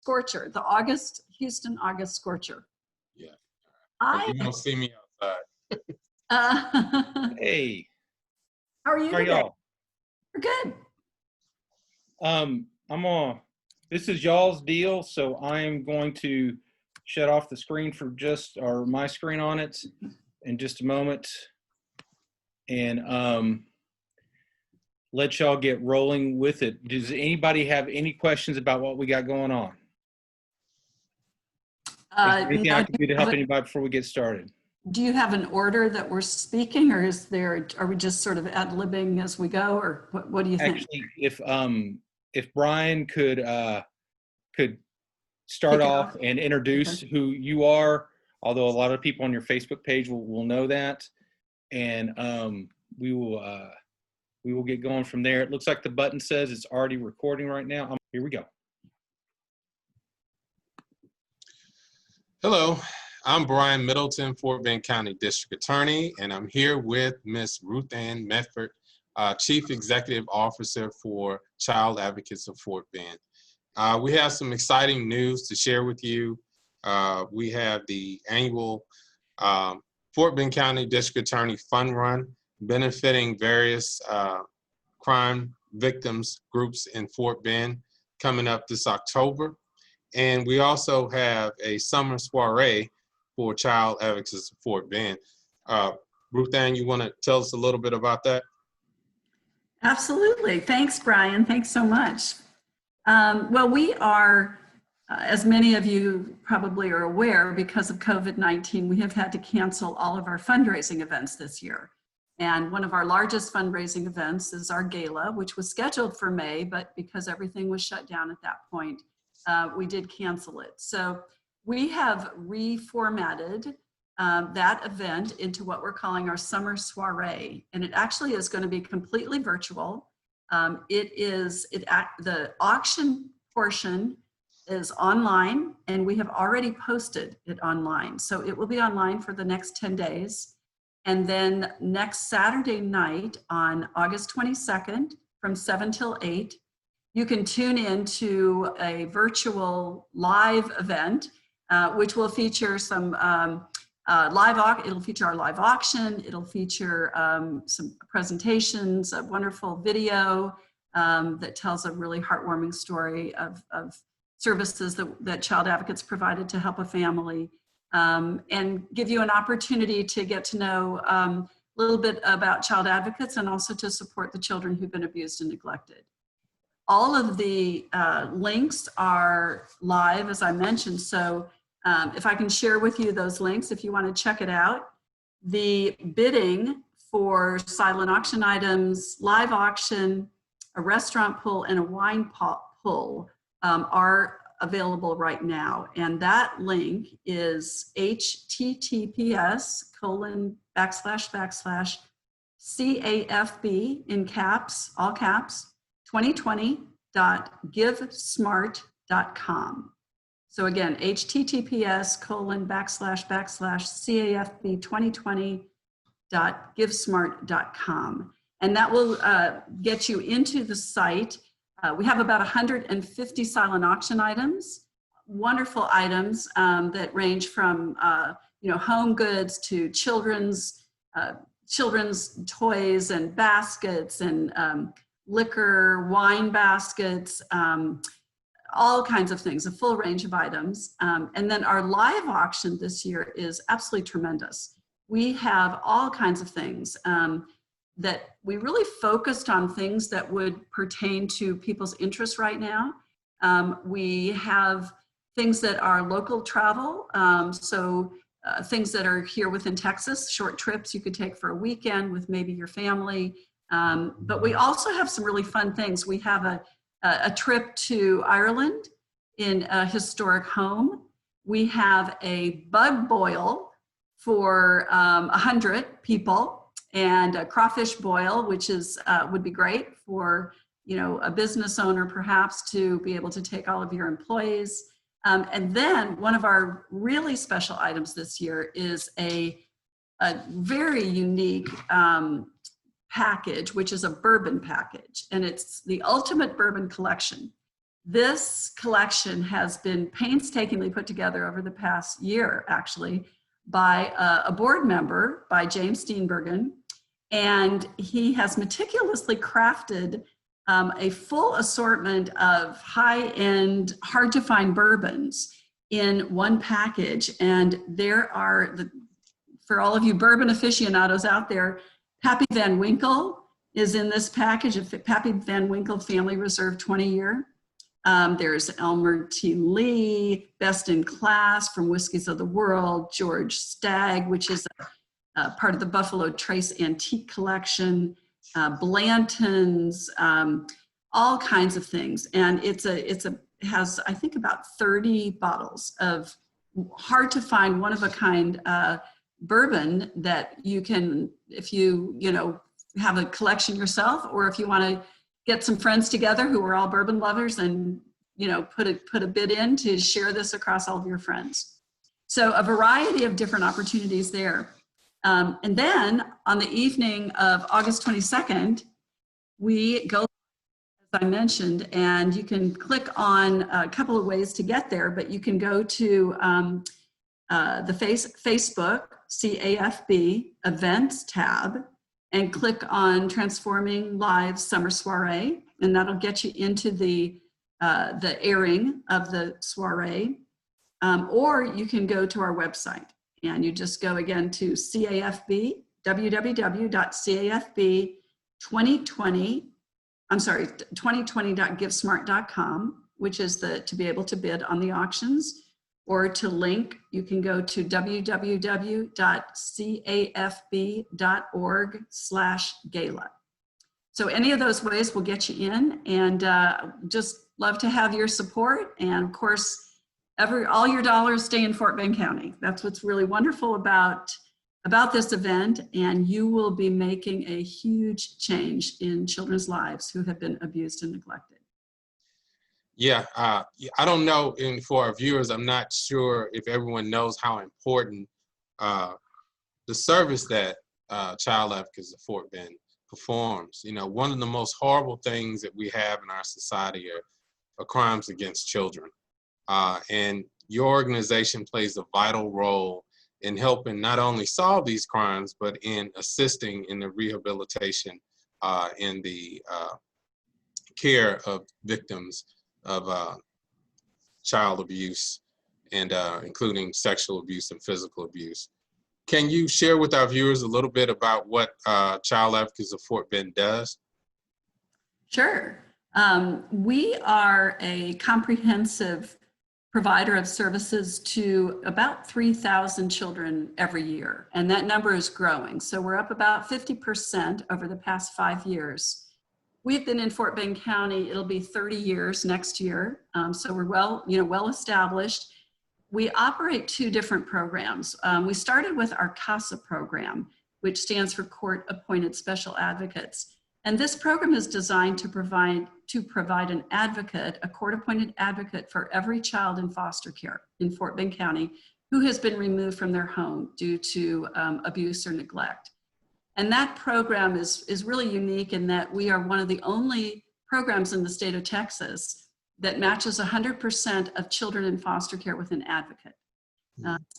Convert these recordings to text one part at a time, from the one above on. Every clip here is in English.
Scorcher, the Houston August Scorcher. Yeah. I You don't see me outside. Hey. How are you today? Y'all? We're good. This is y'all's deal, so I am going to shut off the screen or my screen on it in just a moment. And let y'all get rolling with it. Does anybody have any questions about what we got going on? Is there anything I can do to help anybody before we get started? Do you have an order that we're speaking, or are we just sort of ad-libbing as we go, or what do you think? Actually, if Brian could start off and introduce who you are, although a lot of people on your Facebook page will know that, and we will get going from there. It looks like the button says it's already recording right now. Here we go. Hello, I'm Brian Middleton, Fort Bend County District Attorney, and I'm here with Ms. Ruthanne Mefford, Chief Executive Officer for Child Advocates of Fort Bend. We have some exciting news to share with you. We have the annual Fort Bend County District Attorney Fun Run benefiting various crime victims groups in Fort Bend coming up this October. And we also have a summer soiree for Child Advocates of Fort Bend. Ruthanne, you want to tell us a little bit about that? Absolutely. Thanks, Brian. Thanks so much. Well, we are, as many of you probably are aware, because of COVID-19, we have had to cancel all of our fundraising events this year. And one of our largest fundraising events is our gala, which was scheduled for May, but because everything was shut down at that point, we did cancel it. So we have reformatted that event into what we're calling our summer soiree. And it actually is going to be completely virtual. The auction portion is online, and we have already posted it online. So it will be online for the next 10 days. And then next Saturday night on August 22nd from 7 till 8, you can tune in to a virtual live event, which will feature some it'll feature our live auction. It'll feature some presentations, a wonderful video that tells a really heartwarming story of services that Child Advocates provided to help a family, and give you an opportunity to get to know a little bit about Child Advocates and also to support the children who've been abused and neglected. All of the links are live, as I mentioned, so if I can share with you those links, if you want to check it out. The bidding for silent auction items, live auction, a restaurant pull, and a wine pull are available right now. And that link is https://CAFB in caps, all caps, 2020.givesmart.com. So again, https://CAFB2020.givesmart.com. And that will get you into the site. We have about 150 silent auction items, wonderful items that range from home goods to children's toys and baskets and liquor, wine baskets, all kinds of things, a full range of items. And then our live auction this year is absolutely tremendous. We have all kinds of things that we really focused on, things that would pertain to people's interests right now. We have things that are local travel, things that are here within Texas, short trips you could take for a weekend with maybe your family. But we also have some really fun things. We have a trip to Ireland in a historic home. We have a bug boil for 100 people, and a crawfish boil, which is would be great for a business owner perhaps to be able to take all of your employees. And then one of our really special items this year is a very unique package, which is a bourbon package, and it's the Ultimate Bourbon Collection. This collection has been painstakingly put together over the past year, actually, by a board member, by James Steenbergen, and he has meticulously crafted a full assortment of high-end, hard-to-find bourbons in one package. And there are, for all of you bourbon aficionados out there, Pappy Van Winkle is in this package, a Pappy Van Winkle Family Reserve 20-year. There's Elmer T. Lee, Best in Class from Whiskeys of the World, George Stagg, which is part of the Buffalo Trace Antique Collection, Blanton's, all kinds of things. And it has, I think, about 30 bottles of hard to find, one of a kind bourbon that you can, if you have a collection yourself, or if you want to get some friends together who are all bourbon lovers and put a bid in to share this across all of your friends. So a variety of different opportunities there. And then on the evening of August 22nd, we go, as I mentioned, and you can click on a couple of ways to get there, but you can go to the Facebook CAFB events tab and click on Transforming Lives Summer Soiree, and that'll get you into the airing of the soiree. Or you can go to our website, and you just go again to CAFB, www.2020.givesmart.com, which is to be able to bid on the auctions. Or to link, you can go to www.cafb.org/gala. So any of those ways will get you in, and just love to have your support. And of course, all your dollars stay in Fort Bend County. That's what's really wonderful about this event, and you will be making a huge change in children's lives who have been abused and neglected. Yeah, I don't know, and for our viewers, I'm not sure if everyone knows how important the service that Child Advocacy of Fort Bend performs. One of the most horrible things that we have in our society are crimes against children. And your organization plays a vital role in helping not only solve these crimes, but in assisting in the rehabilitation and the care of victims of child abuse, and including sexual abuse and physical abuse. Can you share with our viewers a little bit about what Child Advocacy of Fort Bend does? Sure. We are a comprehensive provider of services to about 3,000 children every year, and that number is growing. So we're up about 50% over the past 5 years. We've been in Fort Bend County, it'll be 30 years next year. So we're well established. We operate 2 different programs. We started with our CASA program, which stands for Court Appointed Special Advocates. And this program is designed to provide an advocate, a court-appointed advocate for every child in foster care in Fort Bend County who has been removed from their home due to abuse or neglect. And that program is really unique in that we are one of the only programs in the state of Texas that matches 100% of children in foster care with an advocate.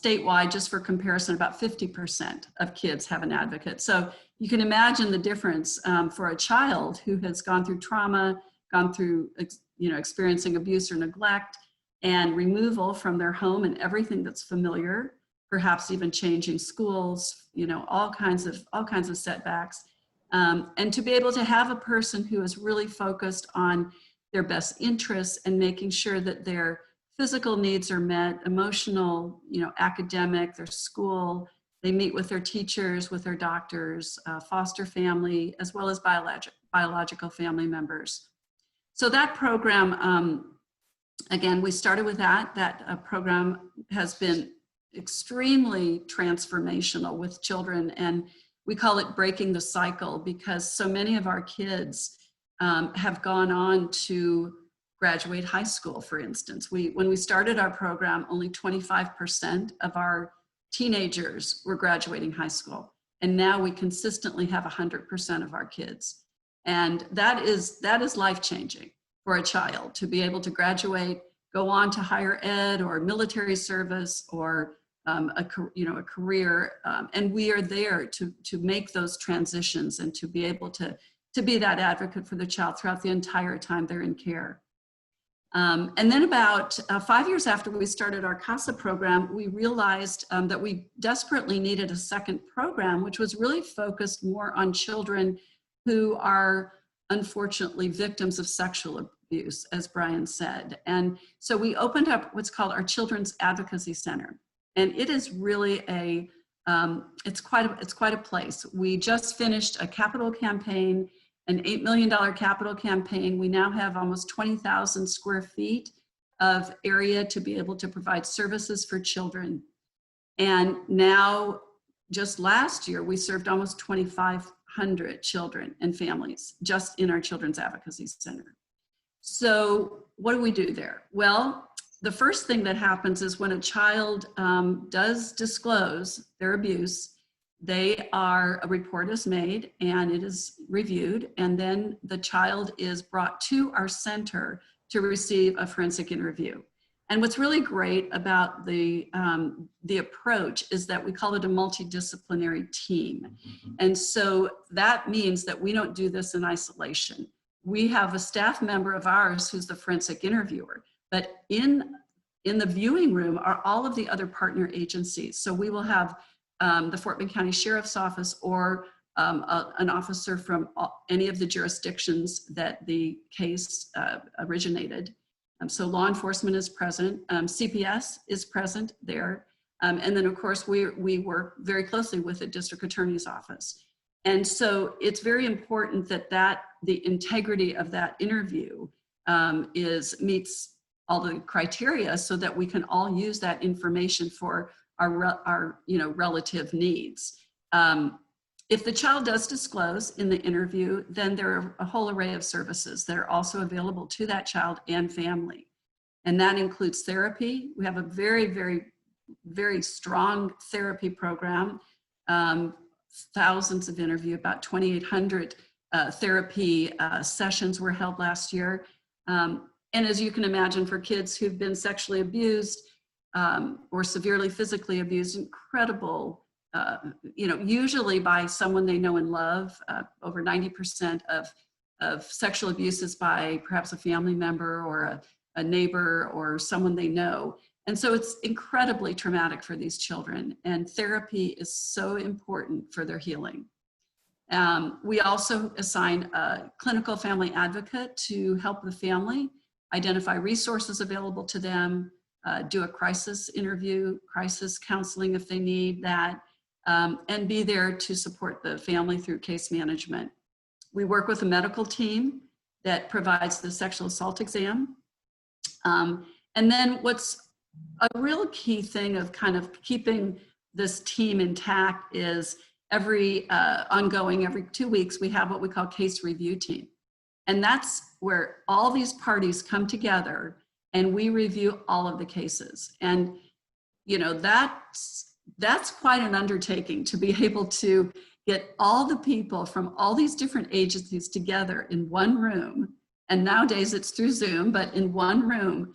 Statewide, just for comparison, about 50% of kids have an advocate. So you can imagine the difference for a child who has gone through trauma, gone through experiencing abuse or neglect, and removal from their home and everything that's familiar, perhaps even changing schools, all kinds of setbacks. And to be able to have a person who is really focused on their best interests and making sure that their physical needs are met, emotional, academic, their school, they meet with their teachers, with their doctors, foster family, as well as biological family members. So that program, again, we started with that. That program has been extremely transformational with children, and we call it breaking the cycle because so many of our kids have gone on to graduate high school, for instance. When we started our program, only 25% of our teenagers were graduating high school, and now we consistently have 100% of our kids, and that is life-changing. for a child to be able to graduate, go on to higher ed or military service or a career, and we are there to make those transitions and to be able to be that advocate for the child throughout the entire time they're in care. And then about 5 years after we started our CASA program, we realized that we desperately needed a second program, which was really focused more on children who are unfortunately victims of sexual abuse, as Brian said. And so we opened up what's called our Children's Advocacy Center. And it is really it's quite a place. We just finished a capital campaign, an $8 million capital campaign. We now have almost 20,000 square feet of area to be able to provide services for children. And now, just last year, we served almost 2,500 children and families just in our Children's Advocacy Center. So what do we do there? Well, the first thing that happens is when a child does disclose their abuse, a report is made and it is reviewed, and then the child is brought to our center to receive a forensic interview. And what's really great about the approach is that we call it a multidisciplinary team. And so that means that we don't do this in isolation. We have a staff member of ours who's the forensic interviewer, but in the viewing room are all of the other partner agencies. So we will have the Fort Bend County Sheriff's Office or an officer from any of the jurisdictions that the case originated. So law enforcement is present, CPS is present there. And then of course we work very closely with the district attorney's office. And so it's very important that the integrity of that interview meets all the criteria so that we can all use that information for our relative needs. If the child does disclose in the interview, then there are a whole array of services that are also available to that child and family. And that includes therapy. We have a very, very, very strong therapy program. Thousands of interviews, about 2,800 therapy sessions were held last year. And as you can imagine, for kids who've been sexually abused or severely physically abused, incredible, usually by someone they know and love. Over 90% of sexual abuse is by perhaps a family member or a neighbor or someone they know. And so it's incredibly traumatic for these children, and therapy is so important for their healing. We also assign a clinical family advocate to help the family identify resources available to them, do a crisis interview, crisis counseling if they need that, and be there to support the family through case management. We work with a medical team that provides the sexual assault exam. And then what's a real key thing of kind of keeping this team intact is every 2 weeks, we have what we call case review team. And that's where all these parties come together and we review all of the cases. And, that's quite an undertaking to be able to get all the people from all these different agencies together in one room. And nowadays it's through Zoom, but in one room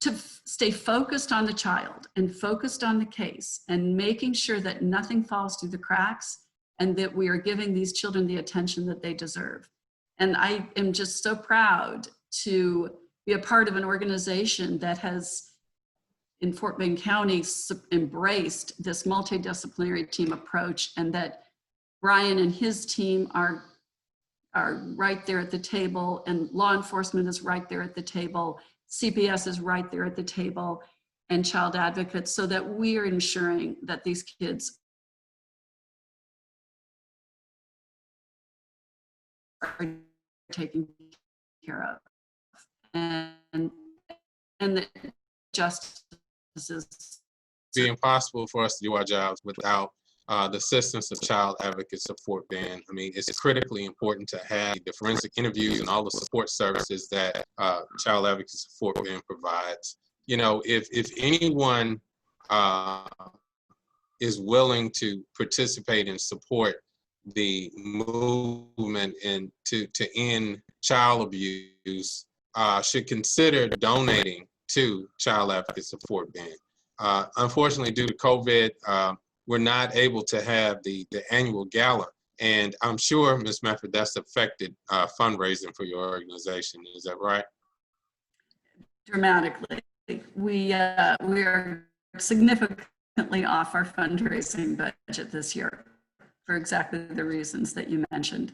to stay focused on the child and focused on the case and making sure that nothing falls through the cracks and that we are giving these children the attention that they deserve. And I am just so proud to be a part of an organization that has, in Fort Bend County, embraced this multidisciplinary team approach, and that Brian and his team are right there at the table, and law enforcement is right there at the table, CPS is right there at the table, and child advocates, so that we are ensuring that these kids are taken care of, and that justice is be impossible for us to do our jobs without the assistance of child advocates of Fort Bend. I mean, it's critically important to have the forensic interviews and all the support services that child advocates of Fort Bend provides. If anyone is willing to participate and support the movement and to end child abuse, should consider donating to Child Advocate Support Band. Unfortunately, due to COVID, we're not able to have the annual gala. And I'm sure, Ms. Mefford, that's affected fundraising for your organization. Is that right? Dramatically. We are significantly off our fundraising budget this year for exactly the reasons that you mentioned.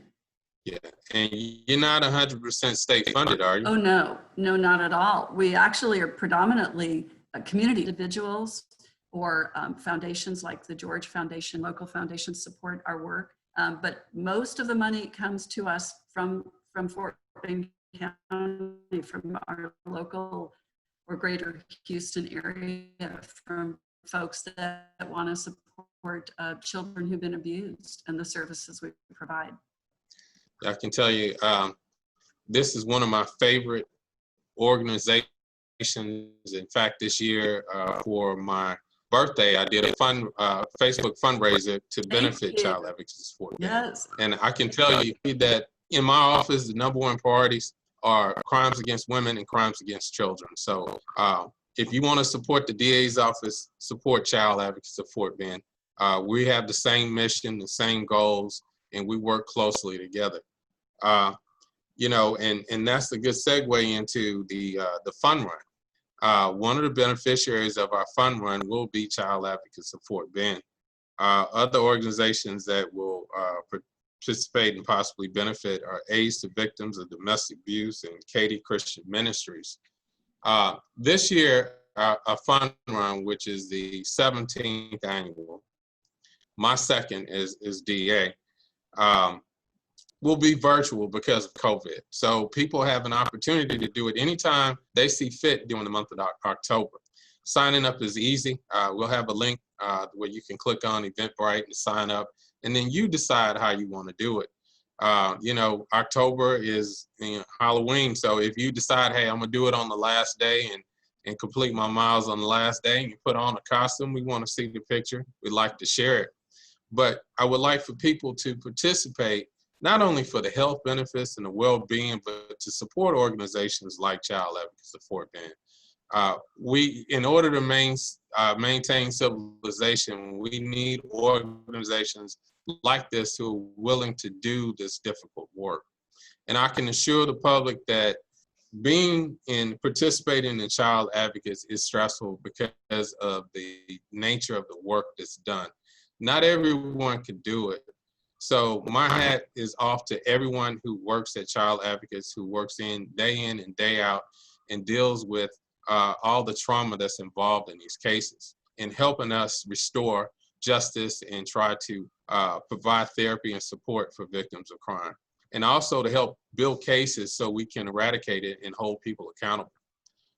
Yeah, and you're not 100% state funded, are you? Oh, no, not at all. We actually are predominantly community individuals or foundations like the George Foundation, local foundations support our work. But most of the money comes to us from Fort Bend County, from our local or greater Houston area, from folks that want to support children who've been abused and the services we provide. I can tell you, this is one of my favorite organizations. In fact, this year for my birthday, I did a Facebook fundraiser to benefit Child Advocacy Support Band. Yes. And I can tell you that in my office, the #1 priorities are crimes against women and crimes against children. So if you want to support the DA's office, support Child Advocacy Support Band. We have the same mission, the same goals, and we work closely together. You know, and that's a good segue into the fun run. One of the beneficiaries of our fun run will be Child Advocate Support Band. Other organizations that will participate and possibly benefit are AIDS to Victims of Domestic Abuse and Katy Christian Ministries. This year, a fun run, which is the 17th annual, my second is DA, will be virtual because of COVID. So people have an opportunity to do it anytime they see fit during the month of October. Signing up is easy. We'll have a link where you can click on Eventbrite and sign up, and then you decide how you want to do it. You know, October is Halloween, so if you decide, hey, I'm gonna do it on the last day and complete my miles on the last day, and you put on a costume, we want to see the picture. We'd like to share it. But I would like for people to participate, not only for the health benefits and the well-being, but to support organizations like Child Advocate Support Band. In order to maintain civilization, we need organizations like this who are willing to do this difficult work. And I can assure the public that participating in child advocates is stressful because of the nature of the work that's done. Not everyone can do it. So my hat is off to everyone who works at Child Advocates, who works in and day out and deals with all the trauma that's involved in these cases and helping us restore justice and try to provide therapy and support for victims of crime. And also to help build cases so we can eradicate it and hold people accountable.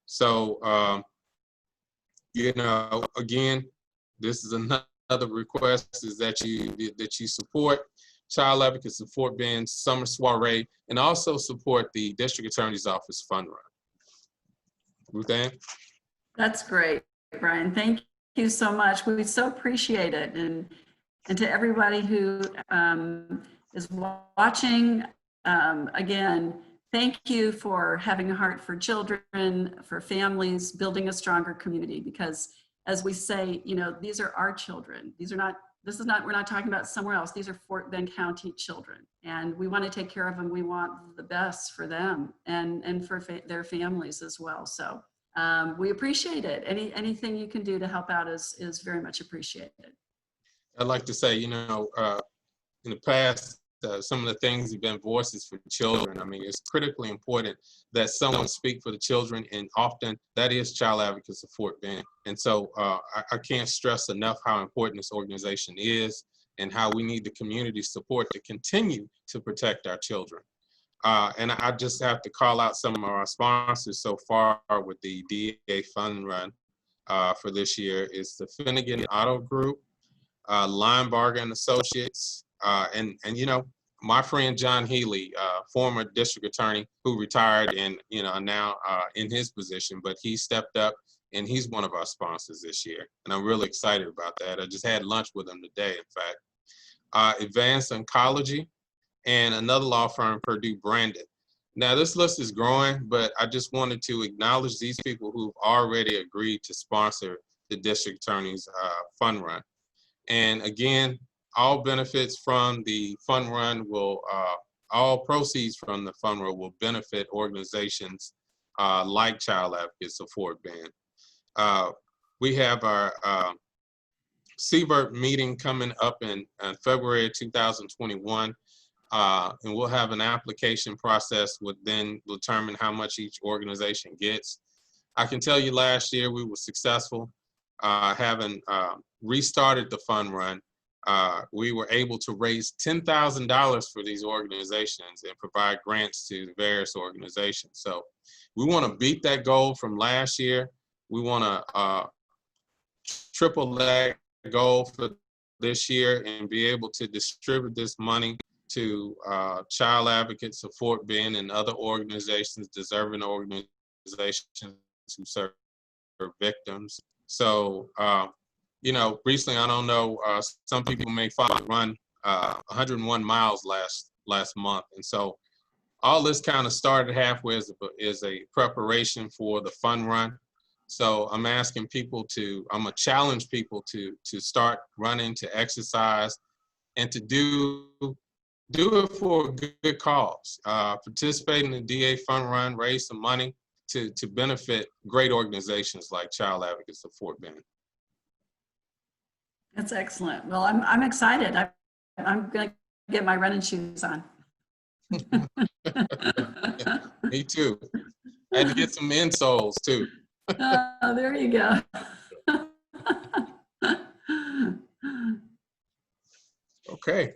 So, you know, again, this is another request is that you support Child Advocate Support Band Summer Soiree and also support the District Attorney's Office Fund Run. Ruthanne? That's great, Brian. Thank you so much. We so appreciate it. And to everybody who is watching, again, thank you for having a heart for children, for families, building a stronger community, because as we say, you know, these are our children. We're not talking about somewhere else. These are Fort Bend County children, and we want to take care of them. We want the best for them and for their families as well. So we appreciate it. Anything you can do to help out is very much appreciated. I'd like to say, you know, in the past, some of the things have been voices for children. I mean, it's critically important that someone speak for the children, and often that is Child Advocate Support Band. And so I can't stress enough how important this organization is and how we need the community support to continue to protect our children. And I just have to call out some of our sponsors so far with the DA Fund Run for this year. Is the Finnegan Auto Group, Linebarger and Associates, and you know, my friend John Healy, former district attorney who retired and you know now in his position, but he stepped up and he's one of our sponsors this year, and I'm really excited about that. I just had lunch with him today, in fact. Advanced Oncology and another law firm, Purdue Brandon. Now this list is growing, but I just wanted to acknowledge these people who've already agreed to sponsor the district attorney's fund run. And again, all benefits from the fund run will, all proceeds from the fund run will benefit organizations like Child Advocates of Fort Bend. We have our CVERT meeting coming up in February of 2021. And we'll have an application process would then determine how much each organization gets. I can tell you last year we were successful having restarted the fund run. We were able to raise $10,000 for these organizations and provide grants to the various organizations. So we want to beat that goal from last year. We want to triple that goal for this year and be able to distribute this money to Child Advocates of Fort Bend and other organizations, deserving organizations who serve victims. So, you know, recently, I don't know, some people may follow run 101 miles last month. And so all this kind of started halfway as a preparation for the fun run. So I'm asking people to, I'm gonna challenge people to start running, to exercise, and to do it for a good cause. Participate in the DA Fund Run, raise some money to benefit great organizations like Child Advocates of Fort Bend. That's excellent. Well, I'm excited. I'm gonna get my running shoes on. Me too. I had to get some insoles too. Oh, there you go. Okay.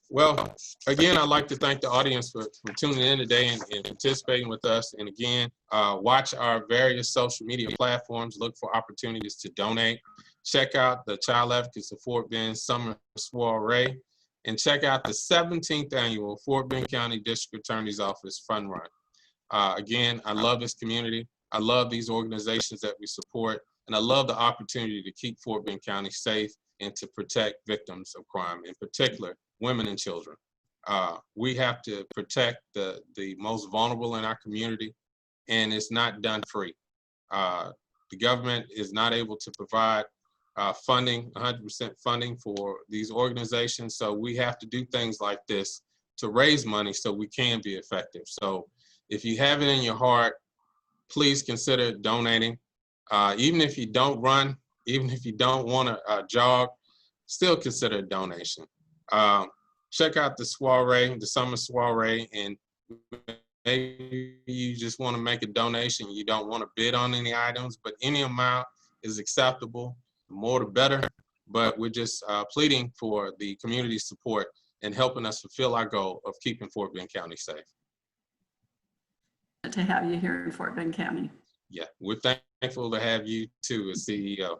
Well, again, I'd like to thank the audience for tuning in today and participating with us. And again, watch our various social media platforms, look for opportunities to donate. Check out the Child Advocates of Fort Bend Summer Soiree, and check out the 17th annual Fort Bend County District Attorney's Office Fund Run. Again, I love this community. I love these organizations that we support, and I love the opportunity to keep Fort Bend County safe and to protect victims of crime, in particular, women and children. We have to protect the most vulnerable in our community, and it's not done free. The government is not able to provide funding, 100% funding for these organizations, so we have to do things like this to raise money so we can be effective. So if you have it in your heart, please consider donating. Even if you don't run, even if you don't want to jog, still consider a donation. Check out the soiree, the summer soiree, and maybe you just want to make a donation. You don't want to bid on any items, but any amount is acceptable. The more the better. But we're just pleading for the community support and helping us fulfill our goal of keeping Fort Bend County safe. To have you here in Fort Bend County. Yeah, we're thankful to have you too as CEO.